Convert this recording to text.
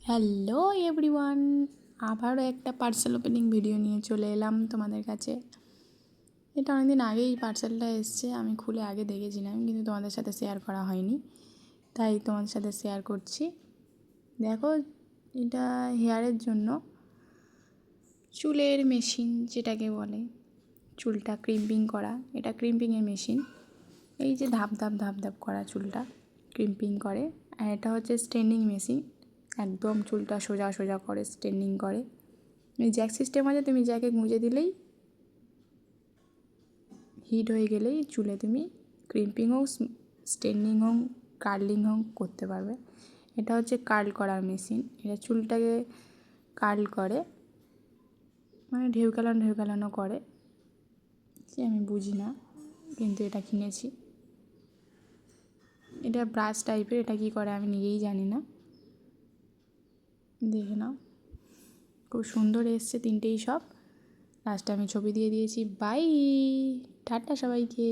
Hello everyone, আবারও একটা parcel opening video নিয়ে চলে এলাম তোমাদের কাছে। এটা অনেকদিন আগেই পার্সেলটা এসছে, আমি খুলে আগে দেখেছিলাম কিন্তু তোমাদের সাথে শেয়ার করা হয়নি, তাই তোমাদের সাথে শেয়ার করছি। দেখো, এটা হেয়ারের জন্য চুলের মেশিন যেটাকে বলে, চুলটা ক্রিম্পিং করা। এটা ক্রিম্পিংয়ের মেশিন, এই যে ধাপ ধাপ ধাপ ধাপ করা চুলটা ক্রিম্পিং করে। আর এটা হচ্ছে স্ট্রেনিং মেশিন, একদম চুলটা সোজা সোজা করে স্ট্রেনিং করে। এই জ্যাক সিস্টেম আছে, তুমি জ্যাকে গুঁজে দিলেই হিট হয়ে গেলেই চুলে তুমি ক্রিম্পিং হোক, স্ট্রেনিং হোক, কার্লিং হোক করতে পারবে। এটা হচ্ছে কার্ল করার মেশিন, এটা চুলটাকে কার্ল করে, মানে ঢেউ কালানো করে, সে আমি বুঝি না, কিন্তু এটা কিনেছি। এটা ব্রাশ টাইপের, এটা কী করে আমি নিজেই জানি না, দেখে নাও। খুব সুন্দর এসছে তিনটেই সব। লাস্টে আমি ছবি দিয়ে দিয়েছি। বাই, টাটা সবাইকে।